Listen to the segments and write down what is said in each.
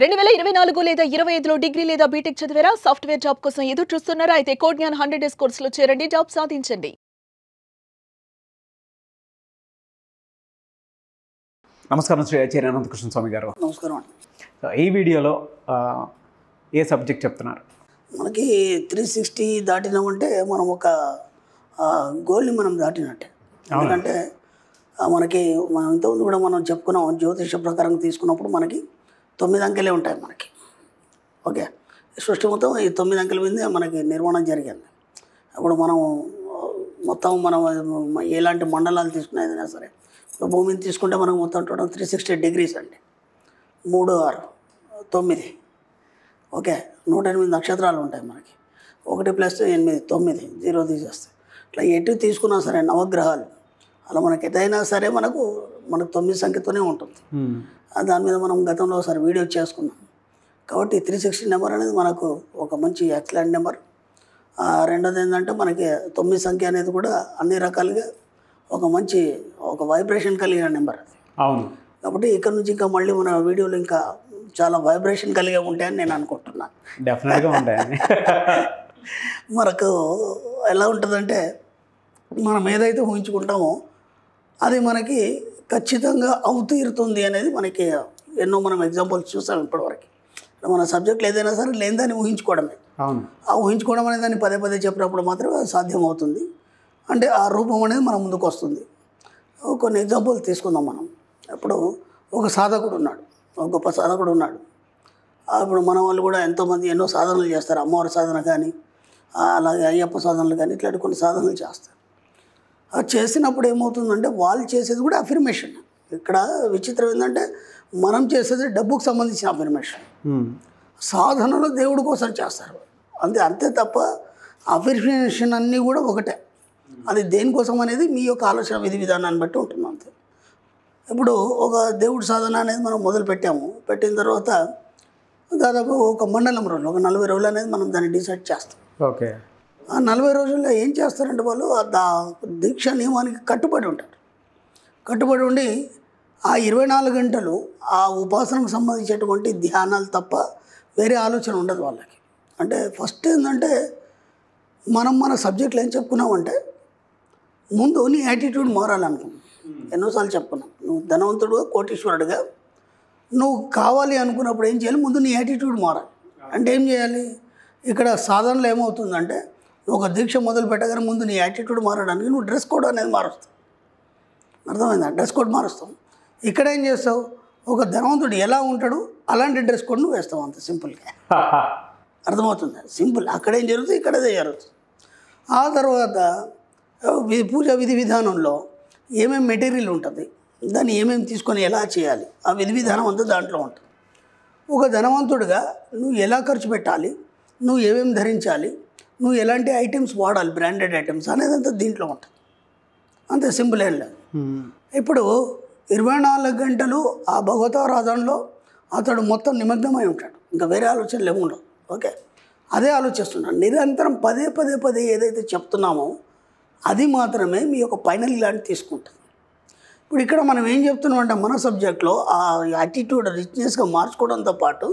2024 లేదా 25లో డిగ్రీ లేదా బీటెక్ చదివారా? సాఫ్ట్వేర్ జాబ్ కోసం ఎదురు చూస్తున్నారా? అయితే కోడ్ జ్ఞాన్ 100 డేస్ కోర్సులో చేరండి, జాబ్ సాధించండి. నమస్కారం శ్రీ ఆచార్య అనంతకృష్ణ స్వామి గారు. నమస్కారం అండి. ఈ వీడియోలో ఏ సబ్జెక్ట్ చెప్తున్నారు? మనకి 360 దాటినామంటే మనం ఒక గోల్ని మనం దాటినట్టే. ఎందుకంటే మనకి మనం ఇంతకుముందు కూడా మనం చెప్పుకున్నాం, జ్యోతిష ప్రకారం తీసుకున్నప్పుడు మనకి 9 అంకెలే ఉంటాయి మనకి. ఓకే, సృష్టి మొత్తం ఈ 9 అంకెల మీదే మనకి నిర్మాణం జరిగింది. అప్పుడు మనం మొత్తం మనం ఎలాంటి మండలాలు తీసుకున్నా ఏదైనా సరే, భూమిని తీసుకుంటే మనకు మొత్తం టోటల్ 360 డిగ్రీస్ అండి. 3, 6, 9. ఓకే, 108 నక్షత్రాలు ఉంటాయి మనకి. 1 + 8 9, 0 తీసేస్తాయి. ఇట్లా ఎటు తీసుకున్నా సరే నవగ్రహాలు అలా మనకి ఎదైనా సరే మనకు 9 సంఖ్యతోనే ఉంటుంది. దాని మీద మనం గతంలో ఒకసారి వీడియో చేసుకున్నాం. కాబట్టి 360 నెంబర్ అనేది మనకు ఒక మంచి ఎక్సలెంట్ నెంబర్. రెండోది ఏంటంటే మనకి 9 సంఖ్య అనేది కూడా అన్ని రకాలుగా ఒక వైబ్రేషన్ కలిగిన నెంబర్ అది. అవును. కాబట్టి ఇక్కడ నుంచి ఇంకా మళ్ళీ మన వీడియోలు ఇంకా చాలా వైబ్రేషన్ కలిగే ఉంటాయని నేను అనుకుంటున్నాను. డెఫినెట్గా ఉంటాయని. మనకు ఎలా ఉంటుందంటే మనం ఏదైతే ఊహించుకుంటామో అది మనకి ఖచ్చితంగా అవుతీరుతుంది అనేది మనకి ఎన్నో మనం ఎగ్జాంపుల్స్ చూసాం ఇప్పటివరకు. మన సబ్జెక్టులు ఏదైనా సరే లేని దాన్ని ఊహించుకోవడమే. అవును. ఆ ఊహించుకోవడం అనేది దాన్ని పదే చెప్పినప్పుడు మాత్రమే అది సాధ్యమవుతుంది. అంటే ఆ రూపం అనేది మన ముందుకు వస్తుంది. కొన్ని ఎగ్జాంపుల్స్ తీసుకుందాం మనం. ఇప్పుడు ఒక సాధకుడు ఉన్నాడు, ఒక గొప్ప సాధకుడు ఉన్నాడు. ఇప్పుడు మన వాళ్ళు కూడా ఎంతోమంది ఎన్నో సాధనలు చేస్తారు. అమ్మవారి సాధన కానీ, అలాగే అయ్యప్ప సాధనలు కానీ, ఇట్లాంటి కొన్ని సాధనలు చేస్తారు. అది చేసినప్పుడు ఏమవుతుందంటే వాళ్ళు చేసేది కూడా అఫర్మేషన్. ఇక్కడ విచిత్రం ఏంటంటే మనం చేసేది డబ్బుకు సంబంధించిన అఫర్మేషన్. సాధనలో దేవుడి కోసం చేస్తారు అంతే తప్ప అఫర్మేషన్ అన్నీ కూడా ఒకటే. అది దేనికోసం అనేది మీ యొక్క ఆలోచన విధి విధానాన్ని బట్టి ఉంటుంది అంతే. ఇప్పుడు ఒక దేవుడి సాధన అనేది మనం మొదలు పెట్టిన తర్వాత దాదాపు ఒక మండలం రోజులు, ఒక 40 రోజులు అనేది మనం దాన్ని డిసైడ్ చేస్తాం. ఓకే. ఆ 40 రోజుల్లో ఏం చేస్తారంటే వాళ్ళు ఆ దీక్ష నియమానికి కట్టుబడి ఉంటారు. కట్టుబడి ఉండి ఆ 24 గంటలు ఆ ఉపాసనకు సంబంధించినటువంటి ధ్యానాలు తప్ప వేరే ఆలోచన ఉండదు వాళ్ళకి. అంటే ఫస్ట్ ఏంటంటే మన సబ్జెక్టులు ఏం చెప్పుకున్నామంటే ముందు నీ యాటిట్యూడ్ మారాలనుకున్నాం. ఎన్నోసార్లు చెప్పుకున్నాం. నువ్వు ధనవంతుడుగా, కోటీశ్వరుడుగా నువ్వు కావాలి అనుకున్నప్పుడు ఏం చేయాలి? ముందు నీ యాటిట్యూడ్ మారాలి. అంటే ఏం చేయాలి? ఇక్కడ సాధనలో ఏమవుతుందంటే ఒక దీక్ష మొదలు పెట్టగానే ముందు నీ యాటిట్యూడ్ మారడానికి నువ్వు డ్రెస్ కోడ్ అనేది మారుస్తావు. అర్థమైందా? డ్రెస్ కోడ్ మారుస్తావు. ఇక్కడ ఏం చేస్తావు? ఒక ధనవంతుడు ఎలా ఉంటాడు అలాంటి డ్రెస్ కోడ్ నువ్వు వేస్తావు. అంత సింపుల్గా అర్థమవుతుంది. సింపుల్. అక్కడేం జరుగుతుంది, ఇక్కడదే జరుగుతుంది. ఆ తర్వాత పూజ విధి విధానంలో ఏమేమి మెటీరియల్ ఉంటుంది, దాన్ని ఏమేమి తీసుకొని ఎలా చేయాలి, ఆ విధి విధానం అంతా దాంట్లో ఉంటుంది. ఒక ధనవంతుడిగా నువ్వు ఎలా ఖర్చు పెట్టాలి, నువ్వు ఏమేమి ధరించాలి, నువ్వు ఎలాంటి ఐటమ్స్ వాడాలి, బ్రాండెడ్ ఐటమ్స్ అనేది అంతా దీంట్లో ఉంటుంది. అంతే, సింపుల్ ఏం లేదు. ఇప్పుడు 24 గంటలు ఆ భగవతారాధనలో అతడు మొత్తం నిమగ్నమై ఉంటాడు. ఇంకా వేరే ఆలోచనలు ఏమి ఉండవు. ఓకే, అదే ఆలోచిస్తున్నాడు నిరంతరం. పదే ఏదైతే చెప్తున్నామో అది మాత్రమే మీ యొక్క ఫైనల్ లాంటి తీసుకుంటుంది. ఇప్పుడు ఇక్కడ మనం ఏం చెప్తున్నాం అంటే మన సబ్జెక్ట్లో ఆ యాటిట్యూడ్ రిచ్నెస్గా మార్చుకోవడంతో పాటు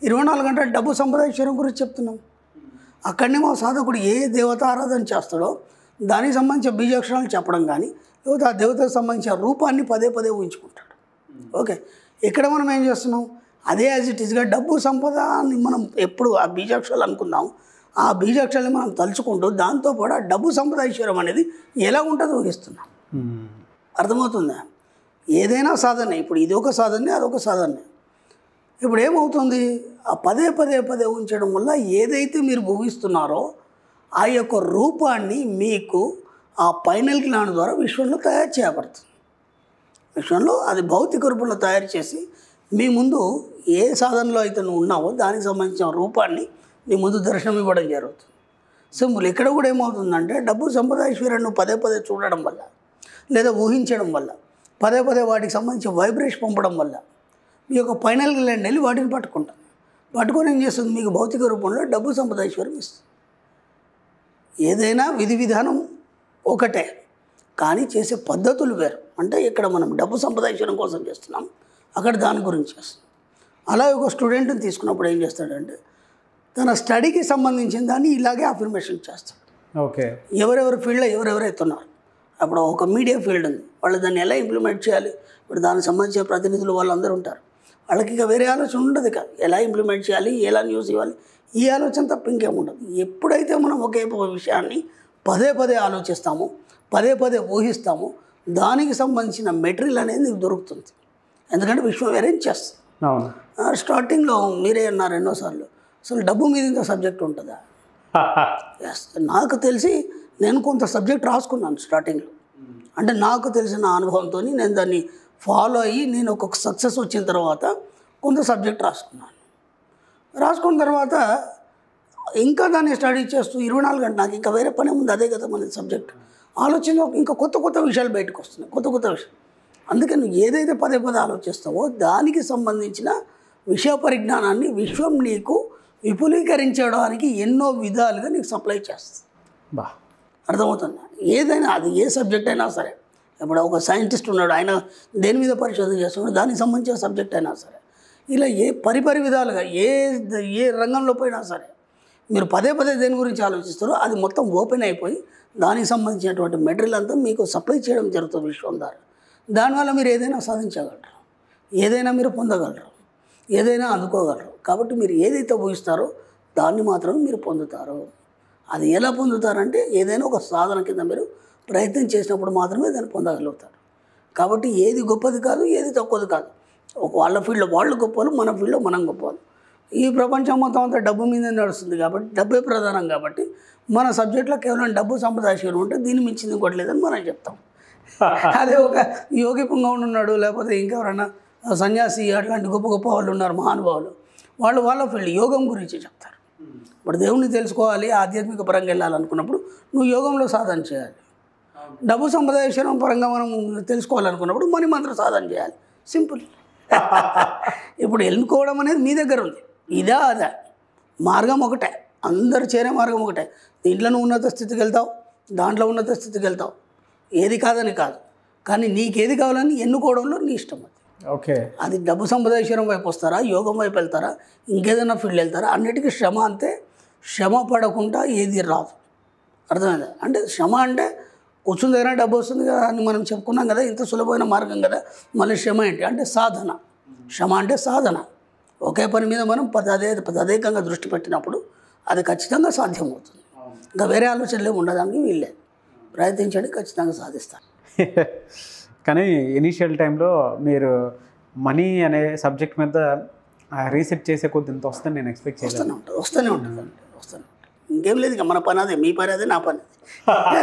24 గంటల డబ్బు సంపాదించడం గురించి చెప్తున్నాం. అక్కడనే మా సాధకుడు ఏ దేవత ఆరాధన చేస్తాడో దానికి సంబంధించిన బీజాక్షరాలు చెప్పడం కానీ, లేకపోతే ఆ దేవతకు సంబంధించిన రూపాన్ని పదే ఊహించుకుంటాడు. ఓకే, ఇక్కడ మనం ఏం చేస్తున్నాం? అదే యాజ్ ఇట్ ఈస్గా డబ్బు సంపద అని మనం ఎప్పుడు ఆ బీజాక్షరాలు అనుకున్నాం. ఆ బీజాక్షరాన్ని మనం తలుచుకుంటూ దాంతోపాటు ఆ డబ్బు సంపద ఐశ్వర్యం అనేది ఎలా ఉంటుందో ఊహిస్తున్నాం. అర్థమవుతుందా? ఏదైనా సాధనే. ఇప్పుడు ఇది ఒక సాధనే, అదొక సాధనే. ఇప్పుడు ఏమవుతుంది? ఆ పదే ఉంచడం వల్ల ఏదైతే మీరు ఊహిస్తున్నారో ఆ యొక్క రూపాన్ని మీకు ఆ ఫైనల్ జ్ఞానం ద్వారా విశ్వంలో తయారు చేయబడుతుంది. విశ్వంలో అది భౌతిక రూపంలో తయారు చేసి మీ ముందు ఏ సాధనలో అయితే నువ్వు ఉన్నావో దానికి సంబంధించిన రూపాన్ని నీ ముందు దర్శనం ఇవ్వడం జరుగుతుంది. సింపుల్. ఇక్కడ కూడా ఏమవుతుందంటే డబ్బు సంపద ఐశ్వర్యాన్ని నువ్వు పదే చూడడం వల్ల, లేదా ఊహించడం వల్ల, పదే వాటికి సంబంధించిన వైబ్రేషన్ పంపడం వల్ల మీ యొక్క ఫైనల్ ల్యాండ్ వెళ్ళి వాటిని పట్టుకొని ఏం చేస్తుంది? మీకు భౌతిక రూపంలో డబ్బు సంపద ఐశ్వర్యం ఇస్తుంది. ఏదైనా విధి విధానం ఒకటే, కానీ చేసే పద్ధతులు వేరు. అంటే ఇక్కడ మనం డబ్బు సంపద ఐశ్వర్యం కోసం చేస్తున్నాం, అక్కడ దాని గురించి చేస్తున్నాం. అలాగే ఒక స్టూడెంట్ని తీసుకున్నప్పుడు ఏం చేస్తాడంటే తన స్టడీకి సంబంధించిన దాన్ని ఇలాగే అఫర్మేషన్ చేస్తాడు. ఓకే. ఎవరెవరి ఫీల్డ్లో ఎవరెవరైతే ఉన్నారు, అప్పుడు ఒక మీడియా ఫీల్డ్ ఉంది, వాళ్ళు దాన్ని ఎలా ఇంప్లిమెంట్ చేయాలి, ఇప్పుడు దానికి సంబంధించిన ప్రతినిధులు వాళ్ళందరూ ఉంటారు, వాళ్ళకి ఇక వేరే ఆలోచన ఉండదు. ఇక ఎలా ఇంప్లిమెంట్ చేయాలి, ఎలా న్యూస్ ఇవ్వాలి, ఈ ఆలోచన తప్ప ఇంకేముండదు. ఎప్పుడైతే మనం ఒకే విషయాన్ని పదే పదే ఆలోచిస్తామో, పదే పదే ఊహిస్తామో, దానికి సంబంధించిన మెటీరియల్ అనేది నీకు దొరుకుతుంది. ఎందుకంటే విశ్వం అరేంజ్ చేస్తుంది. అవును. స్టార్టింగ్లో మీరే అన్నారు ఎన్నోసార్లు, అసలు డబ్బు మీద ఇంత సబ్జెక్ట్ ఉంటుందా? ఎస్, నాకు తెలిసి నేను కొంత సబ్జెక్ట్ రాసుకున్నాను స్టార్టింగ్లో. అంటే నాకు తెలిసిన అనుభవంతో నేను దాన్ని ఫాలో అయ్యి నేను ఒక సక్సెస్ వచ్చిన తర్వాత కొంత సబ్జెక్ట్ రాసుకున్న తర్వాత ఇంకా దాన్ని స్టడీ చేస్తూ 24 గంటలు నాకు ఇంకా వేరే పని ఉంది, అదే కదా మన సబ్జెక్ట్. ఆలోచన ఇంకా కొత్త విషయాలు బయటకు వస్తున్నాయి, కొత్త విషయం. అందుకే నువ్వు ఏదైతే పదే పదే ఆలోచిస్తావో దానికి సంబంధించిన విషయ పరిజ్ఞానాన్ని విశ్వం నీకు విపులీకరించడానికి ఎన్నో విధాలుగా నీకు సప్లై చేస్తుంది. బా, అర్థమవుతుందా? ఏదైనా అది ఏ సబ్జెక్ట్ అయినా సరే, ఇప్పుడు ఒక సైంటిస్ట్ ఉన్నాడు, ఆయన దేని మీద పరిశోధన చేస్తున్నాడు, దానికి సంబంధించిన సబ్జెక్ట్ అయినా సరే, ఇలా ఏ పరిపరి విధాలుగా ఏ రంగంలో పోయినా సరే మీరు పదే పదే దేని గురించి ఆలోచిస్తారో అది మొత్తం ఓపెన్ అయిపోయి దానికి సంబంధించినటువంటి మెటీరియల్ అంతా మీకు సప్లై చేయడం జరుగుతుంది విశ్వం ద్వారా. దానివల్ల మీరు ఏదైనా సాధించగలరు, ఏదైనా మీరు పొందగలరు, ఏదైనా అందుకోగలరు. కాబట్టి మీరు ఏదైతే ఊహిస్తారో దాన్ని మాత్రమే మీరు పొందుతారు. అది ఎలా పొందుతారంటే ఏదైనా ఒక సాధన కింద మీరు ప్రయత్నం చేసినప్పుడు మాత్రమే దాన్ని పొందగలుగుతారు. కాబట్టి ఏది గొప్పది కాదు, ఏది తక్కువది కాదు. వాళ్ళ ఫీల్డ్లో వాళ్ళు గొప్పలు, మన ఫీల్డ్లో మనం గొప్పలు. ఈ ప్రపంచం మొత్తం అంతా డబ్బు మీద నడుస్తుంది కాబట్టి, డబ్బే ప్రధానం కాబట్టి మన సబ్జెక్ట్లో కేవలం డబ్బు సంపదాశీలం ఉంటే దీన్ని మించింది ఇంకోటి లేదని మనం చెప్తాం. అదే ఒక యోగి పుంగవుడు ఉన్నాడు, లేకపోతే ఇంకెవరన్నా సన్యాసి, అట్లాంటి గొప్ప గొప్ప వాళ్ళు ఉన్నారు మహానుభావులు, వాళ్ళ ఫీల్డ్ యోగం గురించి చెప్తారు. ఇప్పుడు దేవుణ్ణి తెలుసుకోవాలి, ఆధ్యాత్మిక పరంగా వెళ్ళాలనుకున్నప్పుడు నువ్వు యోగంలో సాధన చేయాలి. డబ్బు సంపదాశీలం పరంగా మనం తెలుసుకోవాలనుకున్నప్పుడు మనీ మంత్ర సాధన చేయాలి. సింపుల్. ఇప్పుడు ఎన్నుకోవడం అనేది మీ దగ్గర ఉంది. ఇదా అదా మార్గం ఒకటే, అందరు చేరే మార్గం ఒకటే. దీంట్లో నువ్వు ఉన్నత స్థితికి వెళ్తావు, దాంట్లో ఉన్నత స్థితికి వెళ్తావు, ఏది కాదని కాదు. కానీ నీకేది కావాలని ఎన్నుకోవడంలో నీ ఇష్టం. అది ఓకే. అది డబ్బు సంపదాశీలం వైపు వస్తారా, యోగం వైపు వెళ్తారా, ఇంకేదైనా ఫీల్డ్ వెళ్తారా, అన్నిటికీ శ్రమ అంతే. శ్రమ పడకుండా ఏది రాదు. అర్థమైందా? అంటే శ్రమ అంటే కూర్చుని దగ్గర డబ్బు వస్తుంది కదా అని మనం చెప్పుకున్నాం కదా, ఇంత సులభమైన మార్గం కదా. మళ్ళీ శ్రమ ఏంటి అంటే సాధన. శ్రమ అంటే సాధన. ఒకే పని మీద మనం తదేకంగా దృష్టి పెట్టినప్పుడు అది ఖచ్చితంగా సాధ్యమవుతుంది. ఇంకా వేరే ఆలోచనలు ఉండడానికి వీళ్ళే. ప్రయత్నించండి, ఖచ్చితంగా సాధిస్తారు. కానీ ఇనీషియల్ టైంలో మీరు మనీ అనే సబ్జెక్ట్ మీద రీసెర్చ్ చేసే కొద్ది ఇంత వస్తుంది నేను ఎక్స్పెక్ట్ చేస్తాను. వస్తూనే ఉంటుంది. ఇంకేం లేదు, ఇక మన పని అదే, మీ పని అదే, నా పని అదే.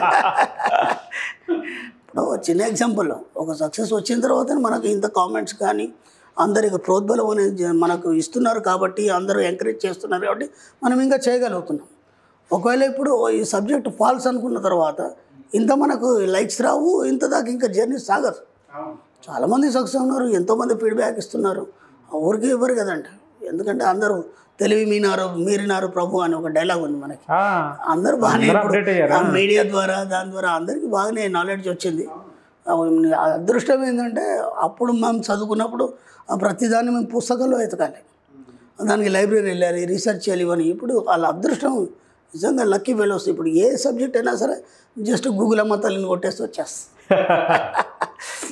ఇప్పుడు చిన్న ఎగ్జాంపుల్, ఒక సక్సెస్ వచ్చిన తర్వాత మనకు ఇంత కామెంట్స్ కానీ అందరికి ప్రోద్బలం అనేది మనకు ఇస్తున్నారు కాబట్టి, అందరూ ఎంకరేజ్ చేస్తున్నారు కాబట్టి మనం ఇంకా చేయగలుగుతున్నాం. ఒకవేళ ఇప్పుడు ఈ సబ్జెక్ట్ ఫాల్స్ అనుకున్న తర్వాత ఇంత మనకు లైక్స్ రావు, ఇంత దాకా ఇంకా జర్నీ సాగదు. చాలామంది సక్సెస్ ఉన్నారు, ఎంతోమంది ఫీడ్బ్యాక్ ఇస్తున్నారు, ఊరికే ఇవ్వరు కదంట. ఎందుకంటే అందరూ తెలివి మీరినారు ప్రభు అని ఒక డైలాగ్ ఉంది మనకి. అందరూ బాగానే మీడియా ద్వారా దాని ద్వారా అందరికీ బాగానే నాలెడ్జ్ వచ్చింది. అదృష్టం ఏంటంటే అప్పుడు మేము చదువుకున్నప్పుడు ప్రతిదాన్ని మేము పుస్తకాల్లో ఎతకాలి, దానికి లైబ్రరీ వెళ్ళాలి, రీసెర్చ్ చేయాలి ఇవన్నీ. ఇప్పుడు వాళ్ళ అదృష్టం నిజంగా లక్కీ ఫెలోస్. ఇప్పుడు ఏ సబ్జెక్ట్ అయినా సరే జస్ట్ గూగుల్ అమ్మ తల్లిని కొట్టేస్తే వచ్చేస్తుంది.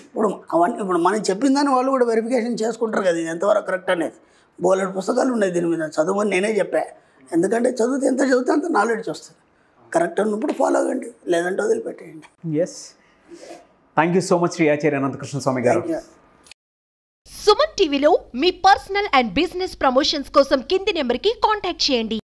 ఇప్పుడు మనం చెప్పిన దాన్ని వాళ్ళు కూడా వెరిఫికేషన్ చేసుకుంటారు కదా, ఇది ఎంతవరకు కరెక్ట్ అనేది. బోలెడు పుస్తకాలు ఉన్నాయి దీని మీద, చదవని నేనే చెప్పా. ఎందుకంటే చదివితే ఎంత చదివితే అంత నాలెడ్జ్ వస్తుంది. కరెక్ట్ అన్నప్పుడు ఫాలో అవ్వండి, లేదంటే వదిలిపెట్టేయండి. Yes, thank you so much Shri Acharya Anantakrishna Swami garu. Suman టీవీలో మీ పర్సనల్ అండ్ బిజినెస్ ప్రమోషన్స్ కోసం కింది నెంబర్కి కాంటాక్ట్ చేయండి.